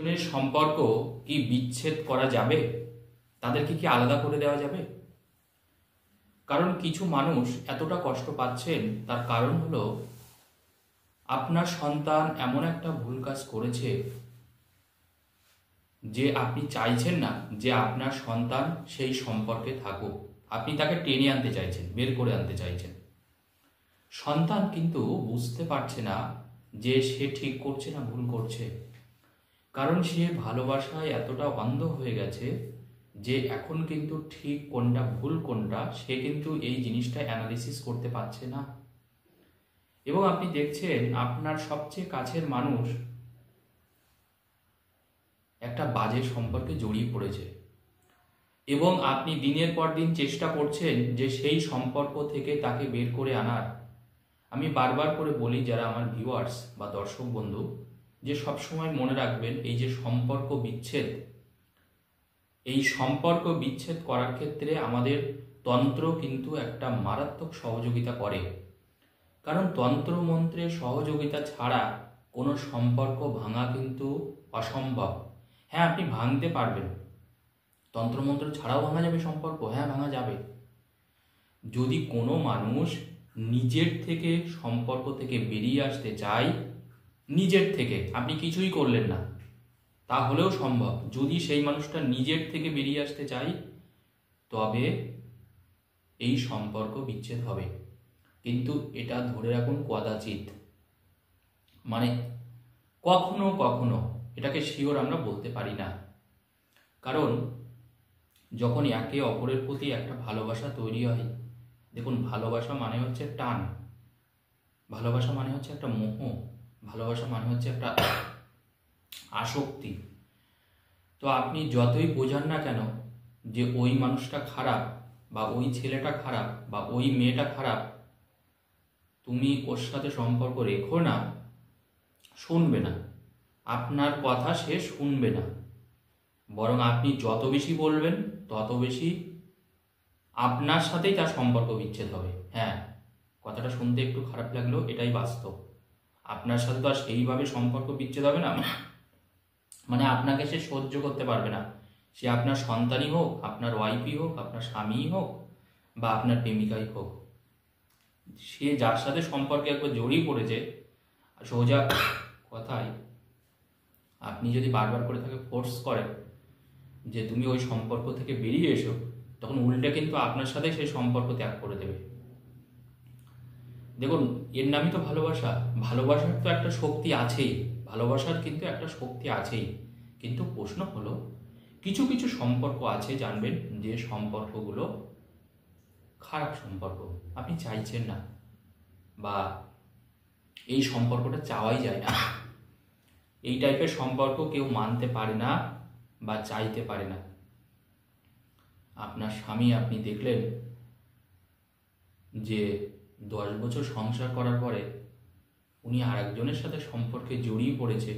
দুজনের সম্পর্ক কি বিচ্ছেদ করা যাবে? তাদেরকে কি আলাদা করে দেওয়া যাবে? কারণ কিছু মানুষ এতটা কষ্ট পাচ্ছেন, তার কারণ হলো আপনার সন্তান এমন একটা ভুল কাজ করেছে যে আপনি চাইছেন না যে আপনার সন্তান সেই সম্পর্কে থাকুক। আপনি তাকে টেনে আনতে চাইছেন, বের করে আনতে চাইছেন। সন্তান কিন্তু বুঝতে পারছে না যে সে ঠিক করছে না ভুল করছে, কারণ সে ভালোবাসায় এতটা অন্ধ হয়ে গেছে যে এখন কিন্তু ঠিক কোনটা ভুল কোনটা সে কিন্তু এই জিনিসটা অ্যানালিসিস করতে পারছে না। এবং আপনি দেখছেন আপনার সবচেয়ে কাছের মানুষ একটা বাজে সম্পর্কে জড়িয়ে পড়েছে এবং আপনি দিনের পর দিন চেষ্টা করছেন যে সেই সম্পর্ক থেকে তাকে বের করে আনার। আমি বারবার করে বলি যারা আমার ভিউয়ার্স বা দর্শক বন্ধু, যে সবসময় মনে রাখবেন এই যে সম্পর্ক বিচ্ছেদ, এই সম্পর্ক বিচ্ছেদ করার ক্ষেত্রে আমাদের তন্ত্র কিন্তু একটা মারাত্মক সহযোগিতা করে। কারণ তন্ত্র মন্ত্রের সহযোগিতা ছাড়া কোনো সম্পর্ক ভাঙা কিন্তু অসম্ভব। হ্যাঁ, আপনি ভাঙতে পারবেন, তন্ত্রমন্ত্র ছাড়াও ভাঙা যাবে সম্পর্ক, হ্যাঁ ভাঙা যাবে। যদি কোনো মানুষ নিজের থেকে সম্পর্ক থেকে বেরিয়ে আসতে চায়, নিজের থেকে, আপনি কিছুই করলেন না, তাহলেও সম্ভব। যদি সেই মানুষটা নিজের থেকে বেরিয়ে আসতে চায় তবে এই সম্পর্ক বিচ্ছেদ হবে। কিন্তু এটা ধরে রাখুন কদাচিৎ, মানে কখনো কখনো, এটাকে শিওর আমরা বলতে পারি না। কারণ যখন একে অপরের প্রতি একটা ভালোবাসা তৈরি হয়, দেখুন ভালোবাসা মানে হচ্ছে টান, ভালোবাসা মানে হচ্ছে একটা মোহ, ভালোবাসা মানে হচ্ছে একটা আসক্তি। তো আপনি যতই বোঝান না কেন যে ওই মানুষটা খারাপ বা ওই ছেলেটা খারাপ বা ওই মেয়েটা খারাপ, তুমি ওর সাথে সম্পর্ক রেখো না, শুনবে না, আপনার কথা সে শুনবে না। বরং আপনি যত বেশি বলবেন তত বেশি আপনার সাথেই তার সম্পর্ক বিচ্ছেদ হবে। হ্যাঁ, কথাটা শুনতে একটু খারাপ লাগলেও এটাই বাস্তব। আপনার সাথে তো আর সেইভাবে সম্পর্ক বিচ্ছেদ হবে না, মানে আপনাকে সে সহ্য করতে পারবে না। সে আপনার সন্তানই হোক, আপনার ওয়াইফই হোক, আপনার স্বামীই হোক বা আপনার প্রেমিকাই হোক, সে যার সাথে সম্পর্কে একবার জড়িয়ে পড়েছে, সোজা কথায় আপনি যদি বারবার করে তাকে ফোর্স করেন যে তুমি ওই সম্পর্ক থেকে বেরিয়ে এসো, তখন উল্টে কিন্তু আপনার সাথে সেই সম্পর্ক ত্যাগ করে দেবে। দেখুন, এর নামই তো ভালোবাসা। ভালোবাসার তো একটা শক্তি আছেই, ভালোবাসার কিন্তু একটা শক্তি আছেই। কিন্তু প্রশ্ন হলো, কিছু কিছু সম্পর্ক আছে জানবেন যে সম্পর্কগুলো খারাপ সম্পর্ক, আপনি চাইছেন না বা এই সম্পর্কটা চাওয়াই যায় না। এই টাইপের সম্পর্ক কেউ মানতে পারে না বা চাইতে পারে না। আপনার স্বামী, আপনি দেখলেন যে 10 বছর সংসার করার পরে উনি আরেকজনের সাথে সম্পর্কে জড়িয়ে পড়েছে,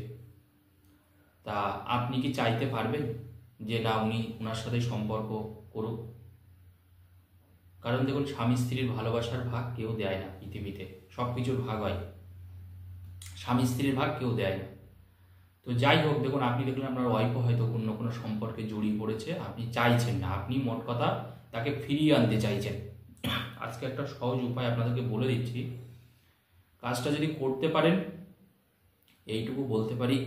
তা আপনি কি চাইতে পারবেন যে না উনি ওনার সাথে সম্পর্ক করুক? কারণ দেখুন, স্বামী স্ত্রীর ভালোবাসার ভাগ কেউ দেয় না পৃথিবীতে, সব কিছুর ভাগ হয়, স্বামী স্ত্রীর ভাগ কেউ দেয় না। তো যাই হোক, দেখুন আপনি দেখলেন আপনার ওয়াইফও হয়তো অন্য কোনো সম্পর্কে জড়িয়ে পড়েছে, আপনি চাইছেন না, আপনি মোট কথা তাকে ফিরিয়ে আনতে চাইছেন। আজকে একটা সহজ উপায় আপনাদেরকে বলে দিচ্ছি, কাজটা যদি করতে পারেন, এইটুকু বলতে পারি,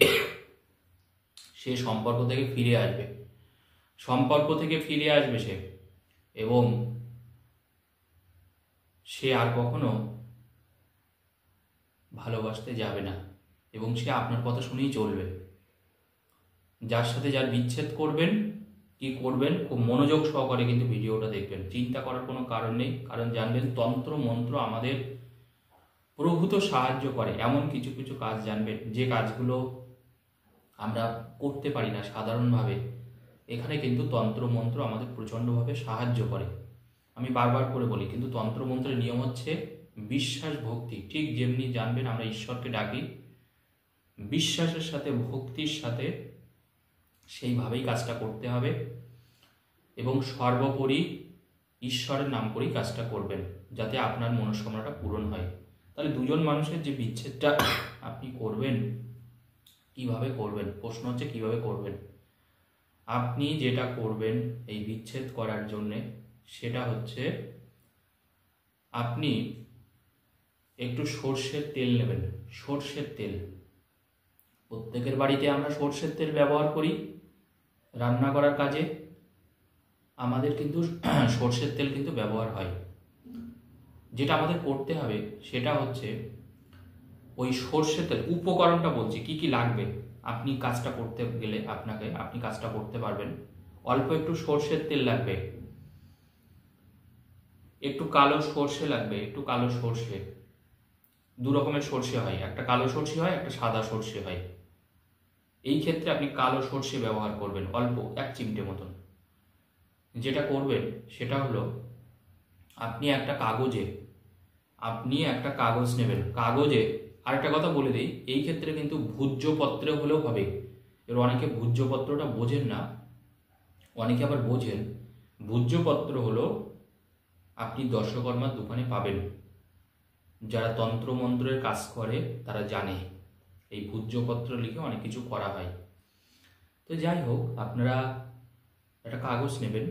সে সম্পর্ক থেকে ফিরে আসবে, সম্পর্ক থেকে ফিরে আসবে সে, এবং সে আর কখনো ভালোবাসতে যাবে না, এবং সে আপনার কথা শুনেই চলবে। যার সাথে যার বিচ্ছেদ করবেন, কি করবেন, খুব মনোযোগ সহকারে কিন্তু ভিডিওটা দেখবেন, চিন্তা করার কোনো কারণ নেই। কারণ জানবেন তন্ত্র মন্ত্র আমাদের প্রভূত সাহায্য করে। এমন কিছু কিছু কাজ জানবেন যে কাজগুলো আমরা করতে পারি না সাধারণভাবে, এখানে কিন্তু তন্ত্র মন্ত্র আমাদের প্রচণ্ডভাবে সাহায্য করে। আমি বারবার করে বলি, কিন্তু তন্ত্র মন্ত্রের নিয়ম হচ্ছে বিশ্বাস ভক্তি। ঠিক যেমনি জানবেন আমরা ঈশ্বরকে ডাকি, বিশ্বাসের সাথে ভক্তির সাথে সেইভাবেই কাজটা করতে হবে, এবং সর্বোপরি ঈশ্বরের নাম করেই কাজটা করবেন, যাতে আপনার মনস্কামনাটা পূরণ হয়। তাহলে দুজন মানুষের যে বিচ্ছেদটা আপনি করবেন, কিভাবে করবেন, প্রশ্ন হচ্ছে কিভাবে করবেন। আপনি যেটা করবেন এই বিচ্ছেদ করার জন্যে সেটা হচ্ছে আপনি একটু সর্ষের তেল নেবেন। সর্ষের তেল, প্রত্যেকের বাড়িতে আমরা সর্ষের তেল ব্যবহার করি রান্না করার কাজে। আমাদের কিন্তু সর্ষের তেল কিন্তু ব্যবহার হয়। যেটা আমাদের করতে হবে সেটা হচ্ছে ওই সর্ষের তেল, উপকরণটা বলছি কি কি লাগবে। আপনি কাজটা করতে গেলে আপনি কাজটা করতে পারবেন। অল্প একটু সর্ষের তেল লাগবে, একটু কালো সর্ষে লাগবে, একটু কালো সর্ষে। দু রকমের সর্ষে হয়, একটা কালো সর্ষে হয়, একটা সাদা সর্ষে হয়। এই ক্ষেত্রে আপনি কালো সর্ষে ব্যবহার করবেন, অল্প 1 চিমটে মতন। যেটা করবেন সেটা হলো আপনি একটা কাগজ নেবেন। কাগজে আরেকটা কথা বলে দিই, এই ক্ষেত্রে কিন্তু ভূর্জপত্রে হলেও হবে। এবার অনেকে ভূর্জপত্রটা বোঝেন না, অনেকে আবার বোঝেন। ভূর্জপত্র হলো আপনি দর্শকর্মার দোকানে পাবেন। যারা তন্ত্রমন্ত্রের কাজ করে তারা জানে এই ভূর্জপত্র লিখে অনেক কিছু করা হয়। তো যাই হোক, আপনারা একটা কাগজ নেবেন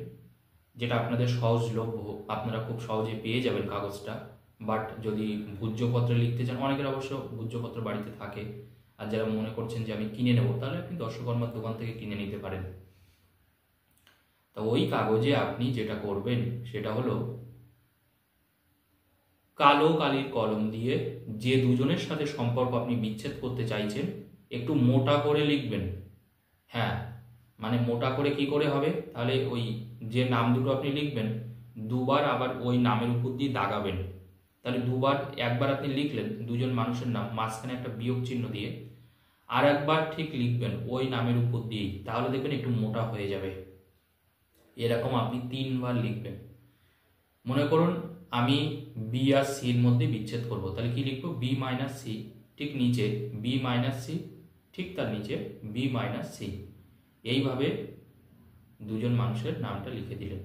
যেটা আপনাদের সহজলভ্য, আপনারা খুব সহজে পেয়ে যাবেন কাগজটা। বাট যদি ভূর্জপত্রে লিখতে চান, অনেকের অবশ্য ভূর্জপত্র বাড়িতে থাকে, আর যারা মনে করছেন যে আমি কিনে নেব, তাহলে আপনি দর্শকর্মার দোকান থেকে কিনে নিতে পারেন। তো ওই কাগজে আপনি যেটা করবেন সেটা হলো কালো কালির কলম দিয়ে যে দুজনের সাথে সম্পর্ক আপনি বিচ্ছেদ করতে চাইছেন একটু মোটা করে লিখবেন। হ্যাঁ, মানে মোটা করে কি করে হবে, তাহলে ওই যে নাম দুটো আপনি লিখবেন দুবার আবার ওই নামের উপর দিয়ে দাগাবেন। তাহলে দুবার, একবার আপনি লিখলেন দুজন মানুষের নাম, মাঝখানে একটা বিয়োগ চিহ্ন দিয়ে, আর একবার ঠিক লিখবেন ওই নামের উপর দিয়েই, তাহলে দেখবেন একটু মোটা হয়ে যাবে। এরকম আপনি 3 বার লিখবেন। মনে করুন আমি বি আর সির মধ্যে বিচ্ছেদ করব, তাহলে কি লিখবো, বি মাইনাস সি, ঠিক নিচে বি মাইনাস সি, ঠিক তার নিচে বি মাইনাস সি। এইভাবে দুজন মানুষের নামটা লিখে দিলেন,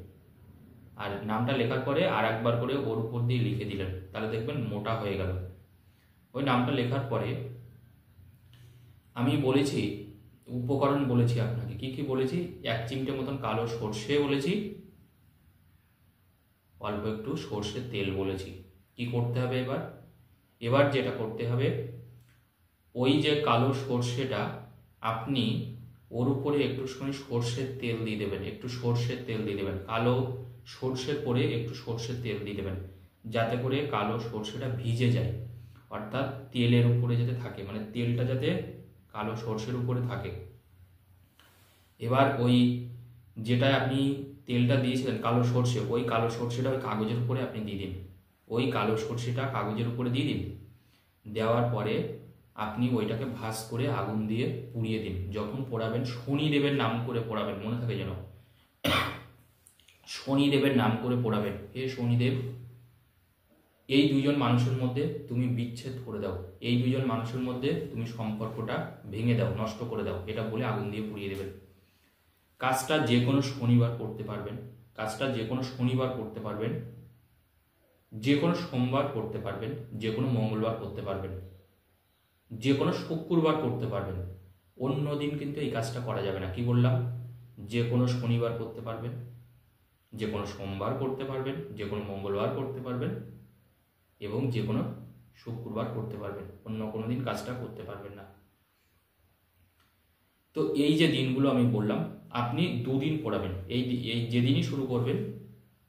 আর নামটা লেখার পরে আর একবার করে ওর উপর দিয়ে লিখে দিলেন, তাহলে দেখবেন মোটা হয়ে গেল। ওই নামটা লেখার পরে আমি বলেছি উপকরণ, বলেছি আপনাকে কি কি বলেছি, 1 চিমটে মতন কালো সর্ষে বলেছি, অল্প একটু সর্ষের তেল বলেছি। কি করতে হবে এবার যেটা করতে হবে, ওই যে কালো সর্ষেটা আপনি ওর উপরে একটুখানি সর্ষের তেল দিয়ে দেবেন, একটু সর্ষের তেল দিয়ে দেবেন, কালো সর্ষের পরে একটু সর্ষের তেল দিয়ে দেবেন, যাতে করে কালো সর্ষেটা ভিজে যায়, অর্থাৎ তেলের উপরে যাতে থাকে, মানে তেলটা যাতে কালো সর্ষের উপরে থাকে। এবার ওই যেটা আপনি তেলটা দিয়েছিলেন কালো সর্ষে, ওই কালো সর্ষেটা ওই কাগজের উপরে আপনি দিয়ে দিন। ওই কালো সর্ষেটা কাগজের উপরে দিয়ে দিন। দেওয়ার পরে আপনি ওইটাকে ভাঁজ করে আগুন দিয়ে পুড়িয়ে দিন। যখন পোড়াবেন শনিদেবের নাম করে পোড়াবেন, মনে থাকে যেন, শনিদেবের নাম করে পোড়াবেন। হে শনিদেব, এই দুজন মানুষের মধ্যে তুমি বিচ্ছেদ করে দাও, এই দুজন মানুষের মধ্যে তুমি সম্পর্কটা ভেঙে দাও, নষ্ট করে দাও, এটা বলে আগুন দিয়ে পুড়িয়ে দেবেন। কাজটা যে কোনো শনিবার করতে পারবেন, কাজটা যে কোনো শনিবার করতে পারবেন, যে কোনো সোমবার করতে পারবেন, যে কোনো মঙ্গলবার করতে পারবেন, যে কোনো শুক্রবার করতে পারবেন। অন্য দিন কিন্তু এই কাজটা করা যাবে না। কি বললাম, যে কোনো শনিবার করতে পারবেন, যে কোনো সোমবার করতে পারবেন, যে কোনো মঙ্গলবার করতে পারবেন এবং যে কোনো শুক্রবার করতে পারবেন। অন্য কোনো দিন কাজটা করতে পারবেন না। তো এই যে দিনগুলো আমি বললাম, আপনি 2 দিন পড়াবেন। এই যেদিনই শুরু করবেন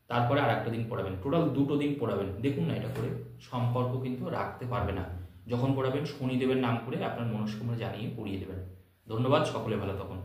তারপরে আর একটা দিন পড়াবেন, টোটাল 2টো দিন পড়াবেন। দেখুন না, এটা করে সম্পর্ক কিন্তু রাখতে পারবে না। যখন পড়াবেন শনিদেবের নাম করে আপনার মনস্কামনা জানিয়ে পড়িয়ে দেবেন। ধন্যবাদ, সকলে ভালো থাকুন।